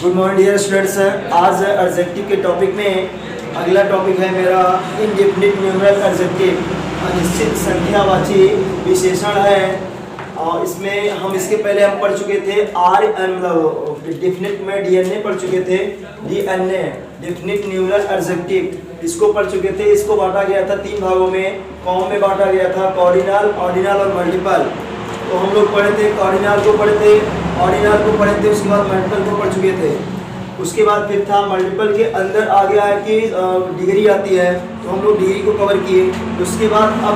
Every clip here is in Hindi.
Good morning dear students. आज एडजेक्टिव के टॉपिक में अगला टॉपिक है मेरा इनडेफिनिट न्यूमरल एडजेक्टिव, अनिश्चित संख्यावाची विशेषण है। और इसमें हम इसके पहले हम पढ़ चुके थे मतलब डेफिनिट में डीएनए पढ़ चुके थे, डीएनए डेफिनिट न्यूमरल एडजेक्टिव इसको पढ़ चुके थे। इसको बांटा गया था 3 भागों में, कॉम में बांटा गया था, कॉर्डिनल, ऑर्डिनल और मल्टीपल। तो हम लोग पढ़े थे कॉर्डिनल को पढ़े थे, ऑर्डिनल को पढ़े थे, उसके बाद मल्टीपल को पढ़ चुके थे। उसके बाद फिर था मल्टीपल के अंदर आ गया है कि डिग्री आती है, तो हम लोग डिग्री को कवर किए। उसके बाद अब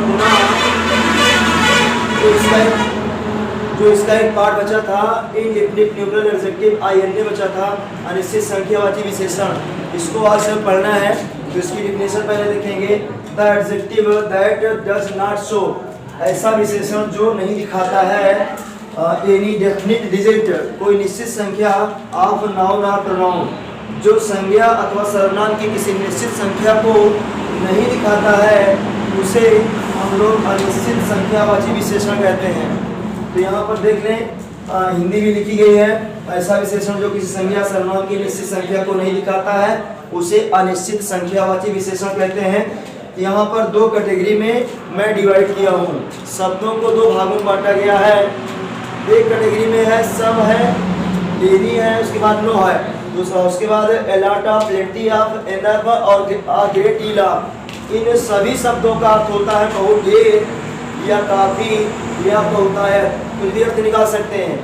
जो इसका एक पार्ट बचा था इनडेफिनिट न्यूमरल एडजेक्टिव आईएनए बचा था, अनिश्चित संख्यावाची विशेषण। इसको आज से पढ़ना है। तो इसकी डेफिनेशन पहले देखेंगे। The adjective that does not show, ऐसा विशेषण जो नहीं दिखाता है एनी डेफिनिट डिजिट, कोई निश्चित संख्या ऑफ नाउन और प्रोनाउन, जो संज्ञा अथवा सर्वनाम की किसी निश्चित संख्या को नहीं दिखाता है उसे हम लोग अनिश्चित संख्यावाची विशेषण कहते हैं। तो यहाँ पर देख लें, हिंदी भी लिखी गई है, ऐसा विशेषण जो किसी संज्ञा सर्वनाम की निश्चित संख्या को नहीं दिखाता है उसे अनिश्चित संख्यावाची विशेषण कहते हैं। यहाँ पर 2 कैटेगरी में मैं डिवाइड किया हूँ। शब्दों को 2 भागों में बांटा गया है। एक कैटेगरी में है सम है, डेरी है, उसके बाद नो है दूसरा, उसके बाद allot of, plenty of, enough और ग्रेट डील ऑफ। इन सभी शब्दों का अर्थ होता है बहुत ढेर या काफ़ी या बहुतायत, कुछ भी अर्थ निकाल सकते हैं।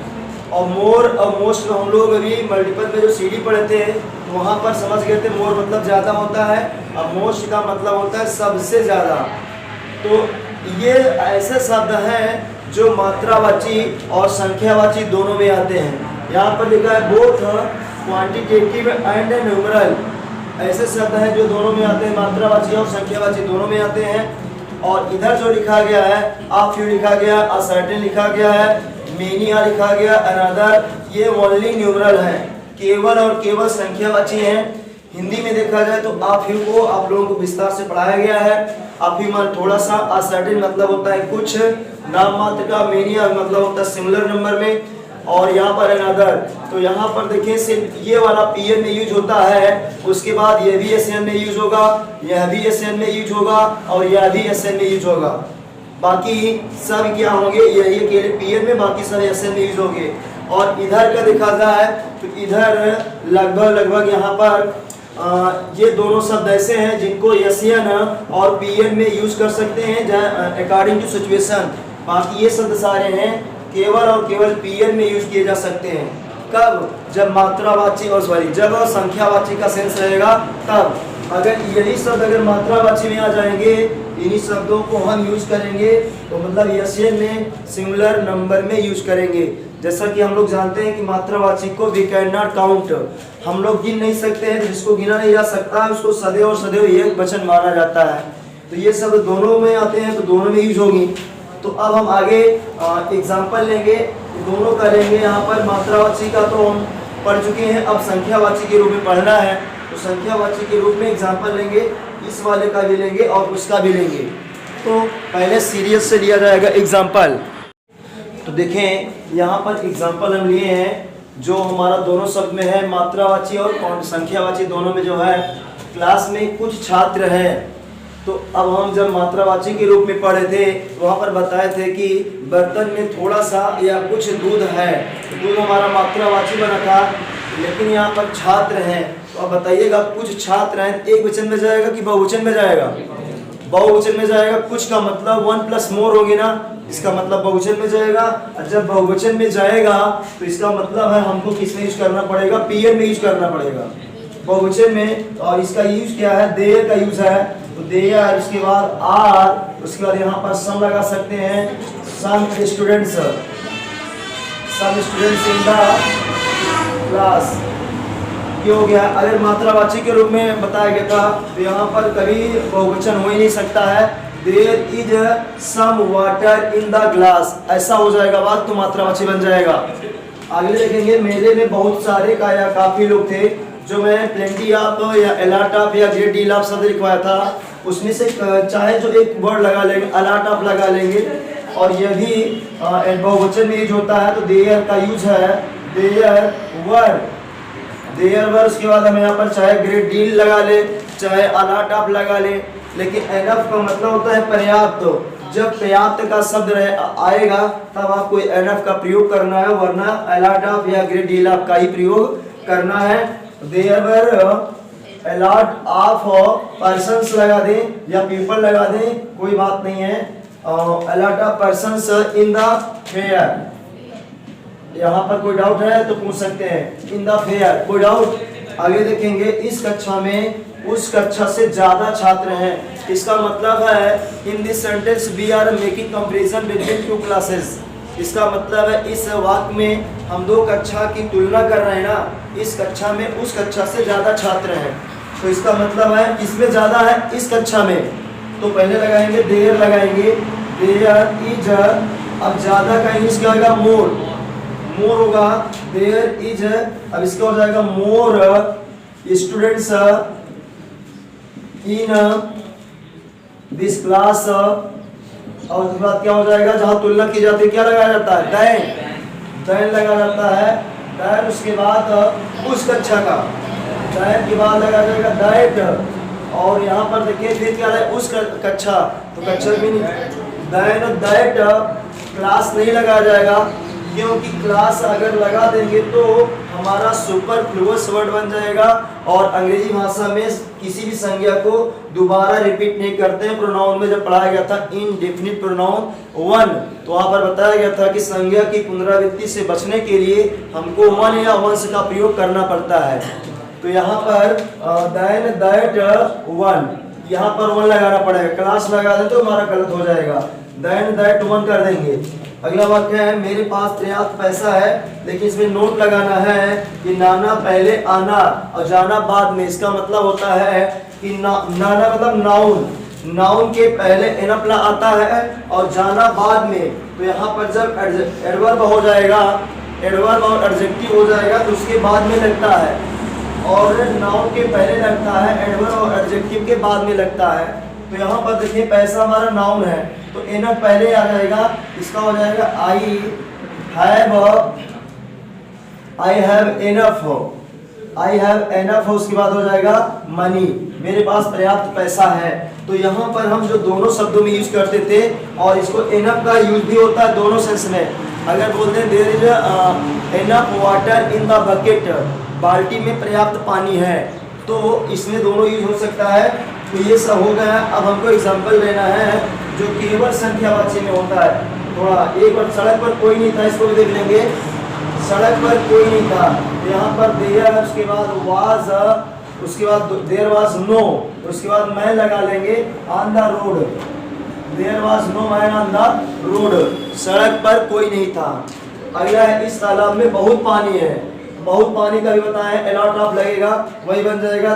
और मोर और मोस्ट हम लोग अभी मल्टीपल में जो सीडी पढ़े थे तो वहाँ पर समझ गए थे मोर मतलब ज़्यादा होता है और मोस्ट का मतलब होता है सबसे ज़्यादा। तो ये ऐसे शब्द हैं जो मात्रावाची और संख्यावाची दोनों में आते हैं। यहाँ पर लिखा है बोथ क्वांटिटेटिव एंड न्यूमरल, ऐसे शब्द हैं जो दोनों में आते हैं, मात्रावाची और संख्यावाची दोनों में आते हैं। और इधर जो लिखा गया है आ फ्यू लिखा गया, आ सर्टेन लिखा गया है, मेनी लिखा गया, अनदर, ये ओनली न्यूमरल है, केवल और केवल संख्यावाची हैं। हिंदी में देखा जाए तो आ फ्यू को आप लोगों को विस्तार से पढ़ाया गया है। आ फ्यू मान थोड़ा सा, आ सर्टेन मतलब होता है कुछ, नाम मात्र का, मेनी मतलब होता है सिमिलर नंबर में, और यहाँ पर अनदर। तो यहाँ पर देखिए सिर्फ ये वाला पीएन में यूज होता है, उसके बाद ये भी एसएन में यूज होगा, यह भी एसएन में यूज होगा और यह भी एसएन में यूज होगा। बाकी सब क्या होंगे, यही अकेले पीएन में, बाकी सब एसएन में यूज होंगे। और इधर का देखा जाए तो इधर लगभग यहाँ पर ये दोनों शब्द ऐसे हैं जिनको एसएन और पीएन में यूज कर सकते हैं अकॉर्डिंग टू सिचुएशन। बाकी ये शब्द सारे हैं केवल और केवल पीएन में यूज किए जा सकते हैं। कब? जब मात्रावाची और जब संख्यावाची का सेंस रहेगा तब। अगर यही शब्द अगर मात्रावाची में आ जाएंगे, इन्हीं शब्दों को हम यूज करेंगे तो मतलब एसएन में सिंगुलर नंबर में यूज करेंगे। जैसा कि हम लोग जानते हैं कि मात्रावाची को वी कैन नॉट काउंट, हम लोग गिन नहीं सकते हैं, जिसको गिना नहीं जा सकता है उसको सदैव और सदैव एक वचन माना जाता है। तो ये शब्द दोनों में आते हैं तो दोनों में यूज होगी। तो अब हम आगे एग्जाम्पल लेंगे, दोनों का लेंगे। यहाँ पर मात्रावाची का तो हम पढ़ चुके हैं, अब संख्यावाची के रूप में पढ़ना है। तो संख्यावाची के रूप में एग्जाम्पल लेंगे, इस वाले का भी लेंगे और उसका भी लेंगे। तो पहले सीरियस से लिया जाएगा एग्जाम्पल। तो देखें यहाँ पर एग्जाम्पल हम लिए हैं जो हमारा दोनों शब्द में है, मात्रावाची और संख्यावाची दोनों में जो है। क्लास में कुछ छात्र हैं, तो अब हम जब मात्रावाची के रूप में पढ़े थे वहाँ पर बताए थे कि बर्तन में थोड़ा सा या कुछ दूध है, तो दूध हमारा मात्रावाची बना था। लेकिन यहाँ पर छात्र हैं, तो अब बताइएगा कुछ छात्र हैं, एक वचन में जाएगा कि बहुवचन में जाएगा? बहुवचन में जाएगा। कुछ का मतलब 1 प्लस मोर होगी ना, इसका मतलब बहुवचन में जाएगा। और जब बहुवचन में जाएगा तो इसका मतलब है हमको किस में यूज करना पड़ेगा? पीएन में यूज करना पड़ेगा बहुवचन में। और इसका यूज क्या है? देयर का यूज है, तो देयर, उसके बाद आर, उसके बाद यहाँ पर सम लगा सकते हैं, some students, some students in the class. ये हो गया। अगर मात्रावाची के रूप में बताया गया था तो यहाँ पर कभी बहुवचन हो ही नहीं सकता है। There is some water in the glass, ऐसा हो जाएगा बात तो मात्रावाची बन जाएगा। आगे देखेंगे, मेले में बहुत सारे का या काफी लोग थे, जो मैं प्लेंटी ऑफ या अलॉट ऑफ या ग्रेट डील ऑफ शब्द लिखवाया था, उसमें से चाहे जो एक वर्ड लगा लेंगे, अलॉट ऑफ लगा लेंगे। और यह भी बहुवचन में यूज होता है, तो देयर का यूज है, देयर वर देयर वर, उसके बाद हम यहाँ पर चाहे ग्रेट डील लगा ले, चाहे अलॉट ऑफ लगा ले, लेकिन एनफ का मतलब होता है पर्याप्त। तो जब पर्याप्त का शब्द आएगा तब आपको एनफ का प्रयोग करना है, वरना अलॉट ऑफ या ग्रेट डील ऑफ का ही प्रयोग करना है। There were a lot of persons लगा दें या पीपल लगा दें, कोई बात नहीं है। Allot of persons in the fair, यहाँ पर कोई डाउट है तो पूछ सकते हैं। इन द फेयर, कोई डाउट? आगे देखेंगे, इस कक्षा में उस कक्षा से ज्यादा छात्र हैं। इसका मतलब है in this sentence we are making comparison between two classes. इसका मतलब है इस वाक्य में हम दो कक्षा की तुलना कर रहे हैं ना, इस कक्षा में उस कक्षा से ज्यादा छात्र हैं, तो इसका मतलब है इसमें ज्यादा है इस कक्षा में। तो पहले लगाएंगे देयर, लगाएंगे देयर इज, अब ज्यादा का इंग्लिश क्या होगा? मोर, मोर होगा। देयर इज, अब इसका हो जाएगा more students in this class, और उसके बाद क्या हो जाएगा? जहां तुलना की जाती है क्या लगाया जाता है? दैन, दैन लगाया जाता है। दैन उसके बाद उस कक्षा का, दैन के बाद लगाया जाएगा दैट, और यहाँ पर देखिए फिर क्या है? उस कक्षा, तो कक्षा भी नहीं, दैन दैट क्लास नहीं लगाया जाएगा, क्योंकि क्लास अगर लगा देंगे तो हमारा सुपरफ्लुअस वर्ड बन जाएगा, और अंग्रेजी भाषा में किसी भी संज्ञा को दोबारा रिपीट नहीं करते हैं। प्रोनाउन में जब पढ़ाया गया था इनडेफिनिट प्रोनाउन वन, तो वहाँ पर बताया गया था कि संज्ञा की पुनरावृत्ति से बचने के लिए हमको वन या वंस का प्रयोग करना पड़ता है। तो यहाँ पर दैन दैट वन, यहाँ पर वन लगाना पड़ेगा, क्लास लगा दें तो हमारा गलत हो जाएगा, दैन दैट वन कर देंगे। अगला वाक्य है मेरे पास पर्याप्त पैसा है, लेकिन इसमें नोट लगाना है कि नाना पहले आना और जाना बाद में। इसका मतलब होता है कि नाना मतलब नाउन, नाउन के पहले एनफ आता है और जाना बाद में। तो यहाँ पर जब एडवर्ब हो जाएगा, एडवर्ब और एडजेक्टिव हो जाएगा तो उसके बाद में लगता है, और नाउन के पहले लगता है, एडवर्ब और एडजेक्टिव के बाद में लगता है। तो यहाँ पर देखिए पैसा हमारा नाउन है तो एनफ पहले आ जाएगा, इसका हो जाएगा I have enough, I have enough, उसके बाद हो जाएगा मनी, मेरे पास पर्याप्त पैसा है। तो यहाँ पर हम जो दोनों शब्दों में यूज करते थे, और इसको एनफ का यूज भी होता है दोनों सेंस में। अगर बोलते हैं there is enough water in the bucket, बाल्टी में पर्याप्त पानी है, तो इसमें दोनों यूज हो सकता है। तो ये सब हो गया। अब हमको एग्जाम्पल लेना है जो केवल संख्यावाची में होता है। थोड़ा एक बार सड़क पर कोई नहीं था, इसको भी देख लेंगे। सड़क पर कोई नहीं था, यहाँ पर देयर, उसके बाद वाज, उसके बाद देयर वाज नो, उसके बाद मैन लगा लेंगे on the road, there was no man on the road, सड़क पर कोई नहीं था। अगला है इस तालाब में बहुत पानी है, बहुत पानी का भी बताया, अलॉट ऑफ लगेगा, वही बन जाएगा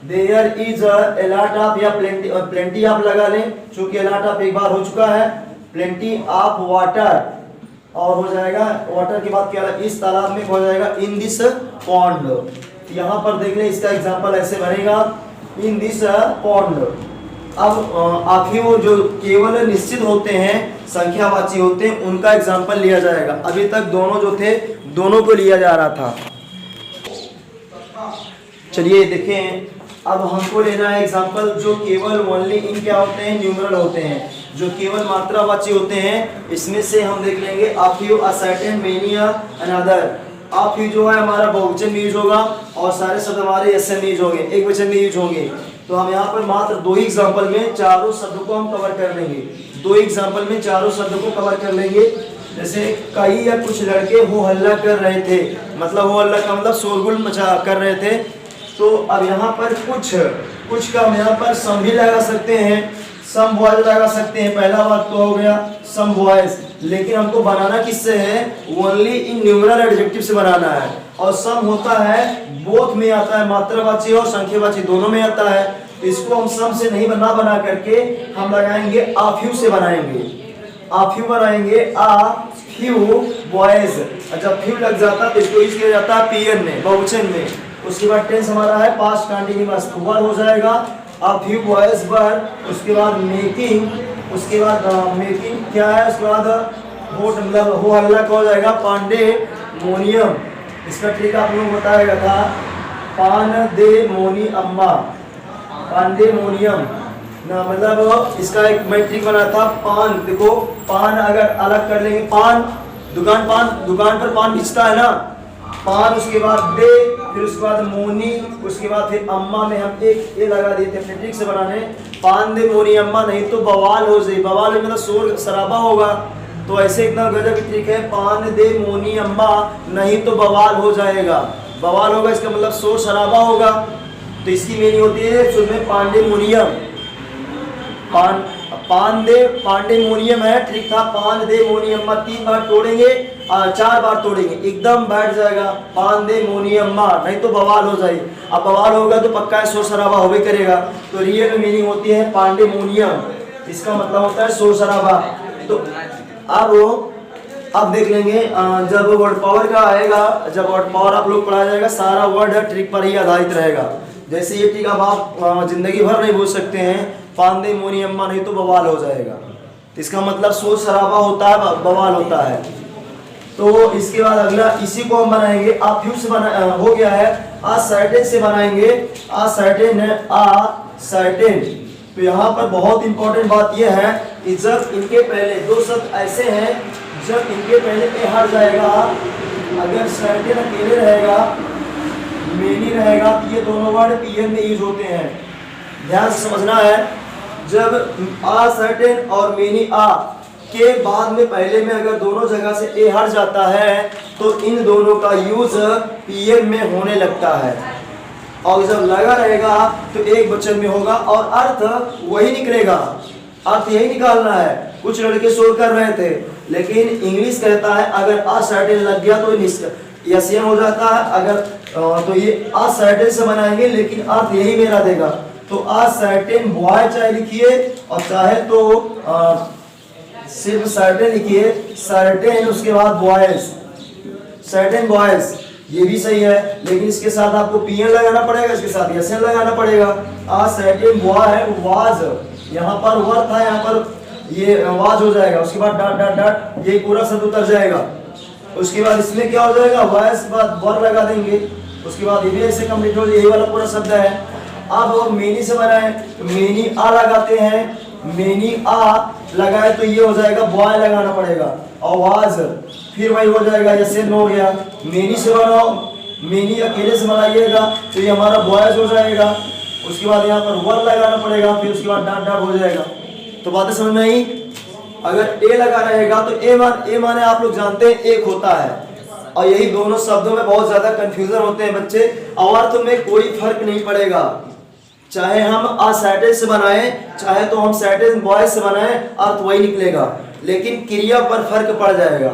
there is a lot of या प्लेंटी, और प्लेंटी ऑफ लगा लें क्योंकि लॉट ऑफ एक बार हो चुका है, प्लेंटी ऑफ वाटर, और हो जाएगा वाटर के बाद क्या, इस तालाब में हो जाएगा इन दिस पॉन्ड। यहाँ पर देख लें इसका एग्जांपल ऐसे बनेगा इन दिस पॉन्ड। अब आखिर वो जो केवल निश्चित होते हैं, संख्यावाची होते हैं, उनका एग्जांपल लिया जाएगा। अभी तक दोनों जो थे दोनों को लिया जा रहा था। चलिए देखें, अब हमको लेना है एग्जांपल जो केवल ओनली इन क्या होते हैं, न्यूमरल होते हैं, जो केवल मात्रावाची होते हैं। इसमें से हम देख लेंगे a few, a certain, many, another. A few जो है हमारा बहुवचन में यूज होगा और सारे शब्द हमारे एस में यूज होंगे, एक वचन में यूज होंगे। तो हम यहाँ पर मात्र दो ही एग्जाम्पल में चारों शब्दों को हम कवर कर लेंगे, दो एग्जाम्पल में चारों शब्दों को कवर कर लेंगे। जैसे कई या कुछ लड़के हो हल्ला कर रहे थे, मतलब हो हल्ला का मतलब शोरगुल मचा कर रहे थे। तो अब यहाँ पर कुछ का हम यहाँ पर सम भी लगा सकते हैं, सम बॉयज लगा सकते हैं। पहला बात तो हो गया सम बॉयज, लेकिन हमको बनाना किससे है, ओनली इन न्यूमरल एडजेक्टिव से बनाना है। और सम होता है बोथ में आता है, मात्रावाची और संख्यावाची दोनों में आता है। तो इसको हम सम से नहीं बना करके हम लगाएंगे आ फ्यू से बनाएंगे, आ फ्यू बनाएंगे, आ फ्यू बॉयज। जब फ्यू लग जाता है तो इसको यूज किया जाता है पीएन में, बहुवचन में। उसके बाद टेंस हमारा है पास्ट कंटिन्यूअस, वर हो जाएगा अ फ्यू बॉयज वर। उसके बाद मेकिंग, उसके बाद मेकिंग क्या है, उसके बाद हो मतलब हो हल्ला का हो जाएगा पांडे मोनियम। इसका ट्रिक आप लोगों को बताया गया था, पानदेमोनियम ना, मतलब इसका एक मैं ट्रिक बना था। पान, देखो पान अगर अलग कर लेंगे, पान दुकान पर पान बेचता है ना, पान, उसके बाद दे, फिर उसके बाद मोनी, उसके बाद फिर अम्मा में हम एक ए लगा दिए थे अपने ट्रिक से बनाने, पान दे मोनी अम्मा, नहीं तो बवाल हो जाए, बवाल मतलब शोर शराबा होगा। तो ऐसे इतना गजब की ट्रिक है, पान दे मोनी अम्मा, नहीं तो बवाल हो जाएगा, बवाल होगा इसका मतलब शोर शराबा होगा। तो इसकी मीनिंग होती है शुद्ध में पांडेमोनियम, पांडेमोनियम है, ट्रिक था पान दे मोनियम्मा, 3 बार तोड़ेंगे, 4 बार तोड़ेंगे, एकदम बैठ जाएगा पांडेमोनियम्मा, नहीं तो बवाल हो जाए। अब बवाल होगा तो पक्का शोर शराबा होवे करेगा। तो रियल में मीनिंग होती है पांडेमोनियम, इसका मतलब होता है शोर शराबा। तो अब देख लेंगे जब वर्ड पावर का आएगा, जब वर्ड पावर आप लोग पढ़ाया जाएगा, सारा वर्ड ट्रिक पर ही आधारित रहेगा। जैसे ये ट्रिक अब आप जिंदगी भर नहीं बोल सकते हैं, पांडेमोनियम्मा, नहीं तो बवाल हो जाएगा। तो इसका मतलब शोर शराबा होता है, बवाल होता है। तो इसके बाद अगला इसी को हम बनाएंगे, आप फ्यू से हो गया है, आ सर्टेन से बनाएंगे, आ सर्टेन है, आ सर्टेन। तो यहाँ पर बहुत इंपॉर्टेंट बात यह है कि जब इनके पहले 2 शब्द ऐसे हैं, जब इनके पहले ए हट जाएगा, अगर सर्टेन अकेले रहेगा, मेनी रहेगा, तो ये दोनों वर्ड पीएम में यूज होते हैं। ध्यान से समझना है, जब आ सर्टेन और मेनी आ के बाद में पहले में अगर दोनों जगह से ए हट जाता है, तो इन दोनों का यूज पीएम में होने लगता है। और जब लगा रहेगा तो एक वचन में होगा और अर्थ वही निकलेगा, अर्थ यही निकालना है। कुछ लड़के शोर कर रहे थे, लेकिन इंग्लिश कहता है अगर आ सर्टेन लग गया तो यसियन हो जाता है, अगर तो ये आ सर्टेन से बनाएंगे, लेकिन अर्थ यही मेरा देगा। तो आ सर्टेन बॉय चाहे लिखिए, और चाहे तो सिर्फ सर्टेन लिखिए, सर्टेन उसके बाद बॉयज, सर्टेन बॉयज, ये भी सही है, लेकिन इसके साथ आपको पीएन लगाना पड़ेगा, इसके साथ यसन लगाना पड़ेगा। आ सर्टेन बॉय वाज, यहाँ पर वर था, यहाँ पर ये वाज हो जाएगा, उसके बाद डॉट डॉट डॉट, ये पूरा शब्द उतर जाएगा। उसके बाद इसमें क्या हो जाएगा, वाज बाद वर लगा देंगे, उसके बाद ये भी ऐसे कंप्लीट हो जाए, यही वाला पूरा शब्द है। अब मेनी से बनाए, मेनी आ लगाते हैं, मेनी आ लगाए तो ये हो जाएगा बॉय लगाना पड़ेगा, आवाज, फिर वही हो जाएगा, जैसे हो गया। मेनी से बनाओ, मेनी अकेले से बनाइएगा तो ये हमारा बॉयज हो जाएगा, उसके बाद यहाँ पर वर लगाना पड़ेगा, फिर उसके बाद डाट डाट हो जाएगा। तो बातें समझ में आई। अगर ए लगा रहेगा तो ए माने आप लोग जानते हैं एक होता है, और यही दोनों शब्दों में बहुत ज्यादा कंफ्यूजन होते हैं बच्चे, और अर्थ में कोई फर्क नहीं पड़ेगा, चाहे हम आ सर्टेन से बनाएं, चाहे तो हम सर्टेन बॉय से बनाएं, अर्थ वही निकलेगा, लेकिन क्रिया पर फर्क पड़ जाएगा।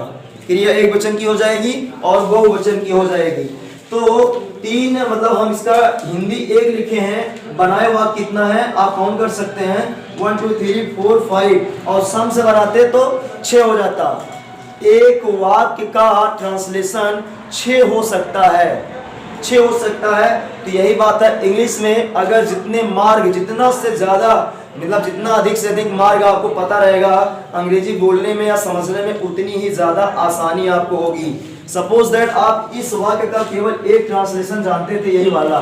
क्रिया एक वचन की हो जाएगी और बहुवचन की हो जाएगी। तो 3 मतलब हम इसका हिंदी 1 लिखे हैं, बनाए हुआ कितना है आप काउंट कर सकते हैं, 1 2 3 4 5, और सम से बनाते तो 6 हो जाता। एक वाक्य का ट्रांसलेशन 6 हो सकता है, 6 हो सकता है। तो यही बात है इंग्लिश में, अगर जितने मार्ग, जितना से ज्यादा मतलब जितना अधिक से अधिक मार्ग आपको पता रहेगा अंग्रेजी बोलने में या समझने में, उतनी ही ज्यादा आसानी आपको होगी। सपोज दैट आप इस वाक्य का केवल एक ट्रांसलेशन जानते थे, यही वाला,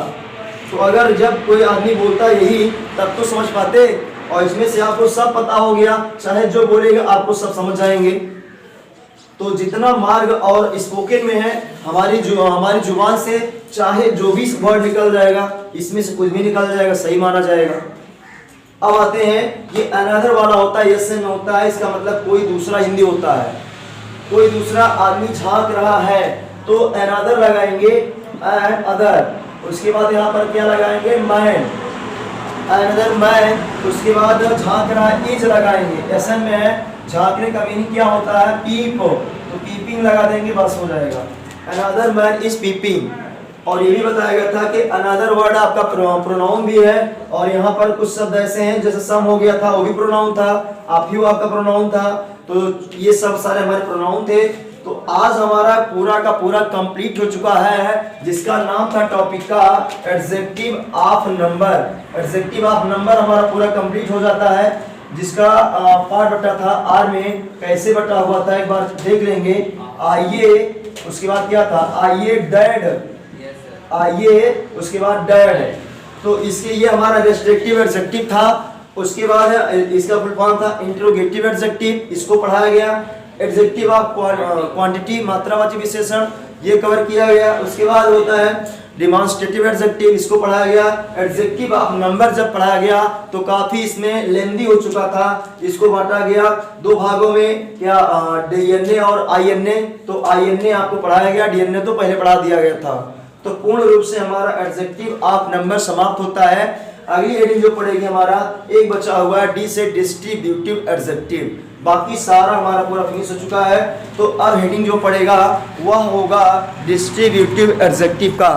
तो अगर जब कोई आदमी बोलता यही तब तो समझ पाते, और इसमें से आपको सब पता हो गया, चाहे जो बोलेगा आपको सब समझ जाएंगे। तो जितना मार्ग और स्पोकन में है हमारी जुबान से, चाहे जो भी वर्ड निकल जाएगा, इसमें से कुछ भी निकल जाएगा, सही माना जाएगा। अब आते हैं, ये अनदर वाला होता है, यस में होता है, इसका मतलब कोई दूसरा हिंदी होता है, कोई दूसरा आदमी झांक रहा है तो अनदर लगाएंगे, एंड अदर, उसके बाद यहाँ पर क्या लगाएंगे, मैन, अनदर मैन, उसके बाद झांक रहा है इज लगाएंगे, एसन में है, झांकने का मीनिंग क्या होता है, पीप, तो पीपिंग लगा देंगे, बस हो जाएगा, अनदर मैन इज पीपिंग। और ये भी बताया गया था कि अनदर वर्ड आपका प्रोनाउन भी है, और यहाँ पर कुछ शब्द ऐसे हैं, जैसे सम हो गया था वो भी प्रोनाउन था, आप ही आपका प्रोनाउन था, तो ये सब सारे हमारे प्रोनाउन थे। तो आज हमारा पूरा का पूरा कंप्लीट हो चुका है, जिसका नाम था टॉपिक का adjective of number. Adjective of number हमारा पूरा कंप्लीट हो जाता है, जिसका पार्ट बटा था आर में, कैसे बटा हुआ था एक बार देख लेंगे। आइए उसके बाद क्या था, आइए डैड, आइए उसके बाद डैड है। तो इसके ये हमारा रेस्ट्रिक्टिव एडजेक्टिव था। उसके बाद इसका फुल फॉर्म था इंट्रोगेटिव एडजेक्टिव, इसको पढ़ाया गया। एडजेक्टिव ऑफ क्वांटिटी, मात्रावाची विशेषण, ये कवर किया गया। उसके बाद होता है डिमॉन्स्ट्रेटिव एडजेक्टिव, इसको पढ़ाया गया। एडजेक्टिव ऑफ नंबर जब पढ़ाया गया तो काफी इसमें लेंदी हो चुका था, इसको बांटा गया दो भागों में, क्या डीएनए और आईएनए। तो आईएनए आपको पढ़ाया गया, डीएनए तो पहले पढ़ा दिया गया था। तो पूर्ण रूप से हमारा एडजेक्टिव ऑफ नंबर समाप्त होता है। अगली हेडिंग जो पड़ेगी हमारा एक बचा हुआ है डी से डिस्ट्रीब्यूटिव एडजेक्टिव। बाकी सारा हमारा पूरा फिनिश हो चुका है। तो अब हेडिंग जो पड़ेगा वह होगा डिस्ट्रीब्यूटिव एडजेक्टिव का।